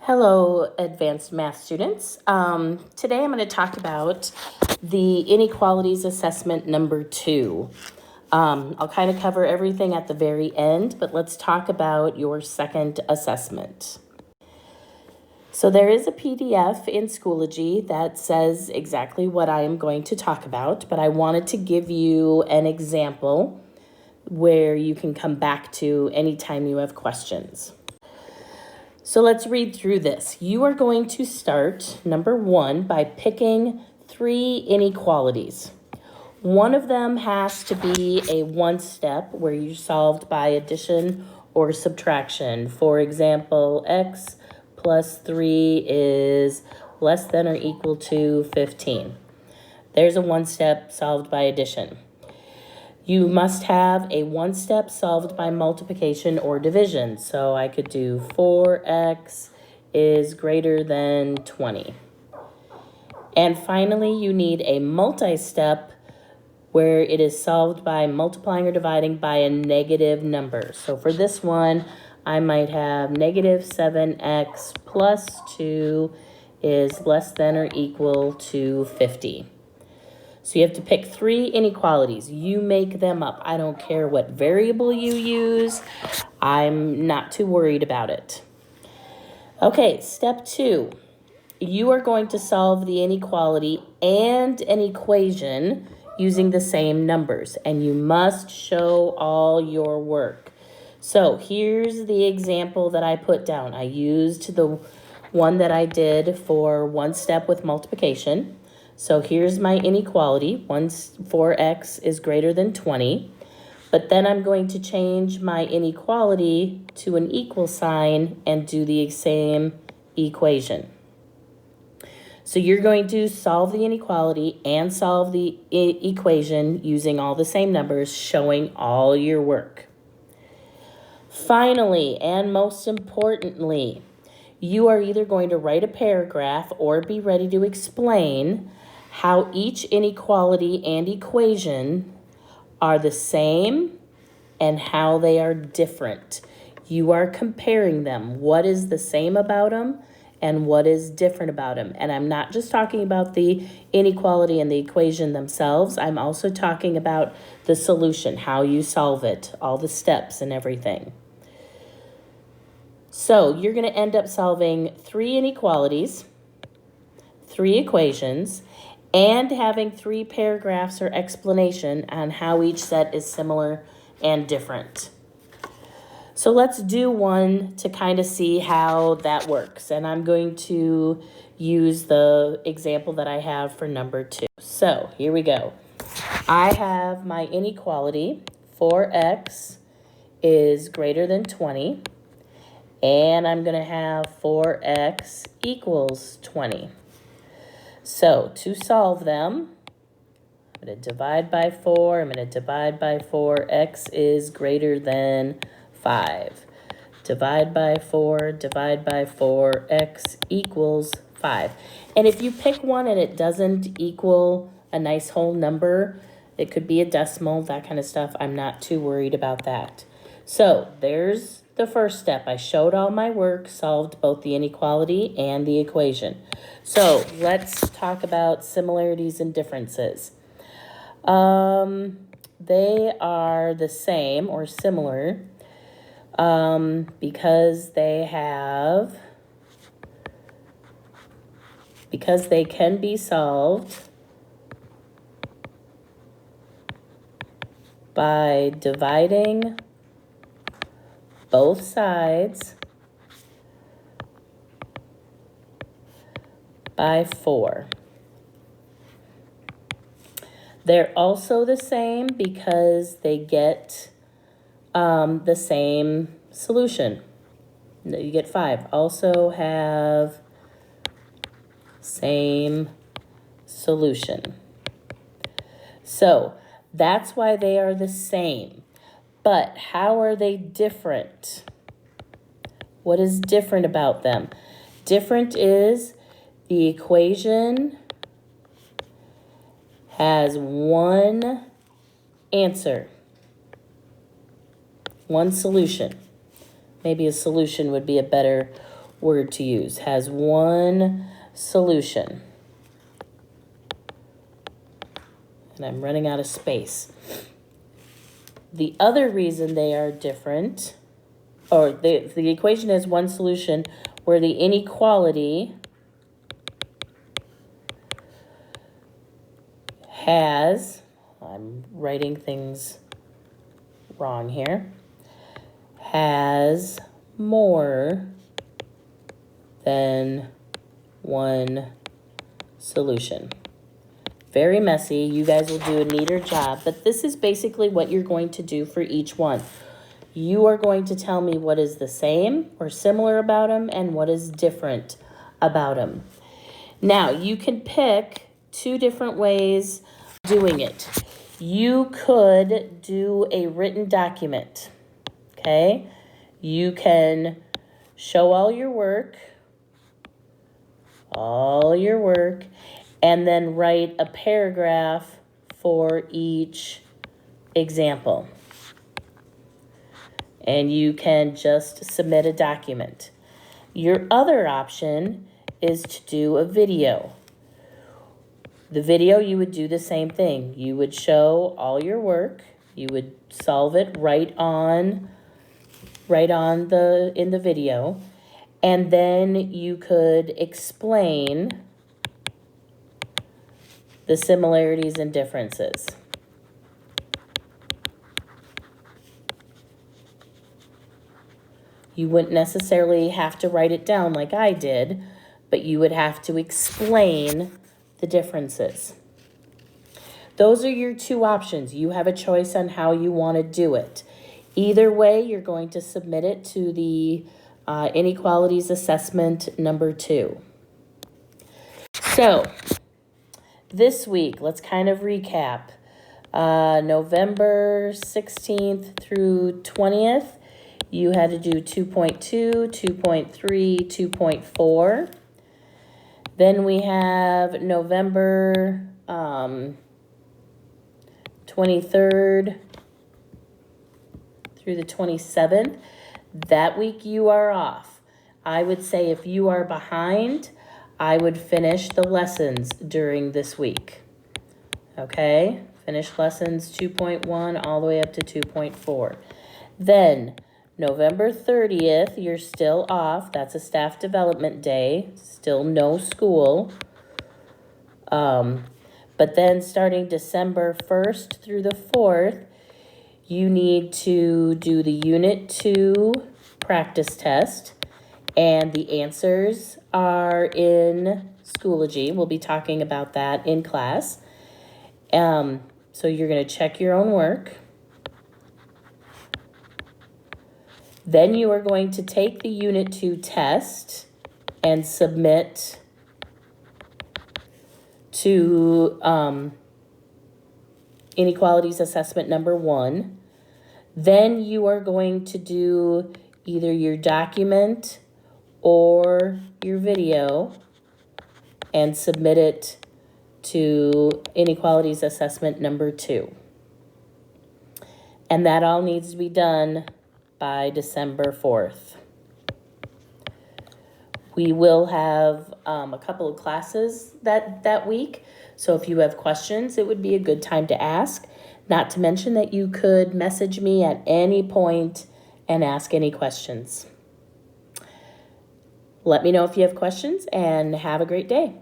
Hello, advanced math students. Today I'm going to talk about the Inequalities Assessment number 2. I'll kind of cover everything at the very end, but let's talk about your second assessment. So there is a PDF in Schoology that says exactly what I am going to talk about, but I wanted to give you an example where you can come back to anytime you have questions. So let's read through this. You are going to start, number 1, by picking 3 inequalities. One of them has to be a one-step where you solved by addition or subtraction. For example, x plus 3 is less than or equal to 15. There's a one-step solved by addition. You must have a one-step solved by multiplication or division. So I could do 4x is greater than 20. And finally, you need a multi-step where it is solved by multiplying or dividing by a negative number. So for this one, I might have negative 7x plus 2 is less than or equal to 50. So you have to pick 3 inequalities. You make them up. I don't care what variable you use. I'm not too worried about it. Okay, step 2. You are going to solve the inequality and an equation using the same numbers, and you must show all your work. So here's the example that I put down. I used the one that I did for one step with multiplication. So here's my inequality, 4x is greater than 20, but then I'm going to change my inequality to an equal sign and do the same equation. So you're going to solve the inequality and solve the equation using all the same numbers, showing all your work. Finally, and most importantly, you are either going to write a paragraph or be ready to explain how each inequality and equation are the same and how they are different. You are comparing them. What is the same about them and what is different about them? And I'm not just talking about the inequality and the equation themselves. I'm also talking about the solution, how you solve it, all the steps and everything. So you're going to end up solving 3 inequalities, 3 equations, and having 3 paragraphs or explanation on how each set is similar and different. So let's do one to kind of see how that works. And I'm going to use the example that I have for number 2. So here we go. I have my inequality, 4x is greater than 20. And I'm going to have 4x equals 20. So to solve them, I'm going to divide by 4. I'm going to divide by 4. X is greater than 5. Divide by 4, divide by 4. X equals 5. And if you pick one and it doesn't equal a nice whole number, it could be a decimal, that kind of stuff. I'm not too worried about that. So there's the first step. I showed all my work, solved both the inequality and the equation. So let's talk about similarities and differences. They are the same or similar because they can be solved by dividing both sides by 4. They're also the same because they get the same solution. You get 5. Also have same solution. So that's why they are the same. But how are they different? What is different about them? Different is the equation has one answer, one solution. Maybe a solution would be a better word to use, has one solution. And I'm running out of space. The other reason they are different, or the equation has one solution where the inequality has, I'm writing things wrong here, has more than one solution. Very messy. You guys will do a neater job, but this is basically what you're going to do for each one. You are going to tell me what is the same or similar about them and what is different about them. Now, you can pick two different ways of doing it. You could do a written document, okay? You can show all your work, and then write a paragraph for each example. And you can just submit a document. Your other option is to do a video. The video, you would do the same thing. You would show all your work. You would solve it right on in the video. And then you could explain the similarities and differences. You wouldn't necessarily have to write it down like I did, but you would have to explain the differences. Those are your two options. You have a choice on how you want to do it. Either way, you're going to submit it to the Inequalities Assessment number 2. So, this week, let's kind of recap. November 16th through 20th, you had to do 2.2, 2.3, 2.4. Then we have November 23rd through the 27th. That week you are off. I would say if you are behind, I would finish the lessons during this week. Okay? Finish lessons 2.1 all the way up to 2.4. Then November 30th, you're still off. That's a staff development day. Still no school. But then starting December 1st through the 4th, you need to do the Unit 2 practice test. And the answers are in Schoology. We'll be talking about that in class. So you're going to check your own work. Then you are going to take the Unit 2 test and submit to Inequalities Assessment number 1. Then you are going to do either your document or your video and submit it to Inequalities Assessment number 2. And that all needs to be done by December 4th. We will have a couple of classes that week, so if you have questions, it would be a good time to ask. Not to mention that you could message me at any point and ask any questions. Let me know if you have questions, and have a great day.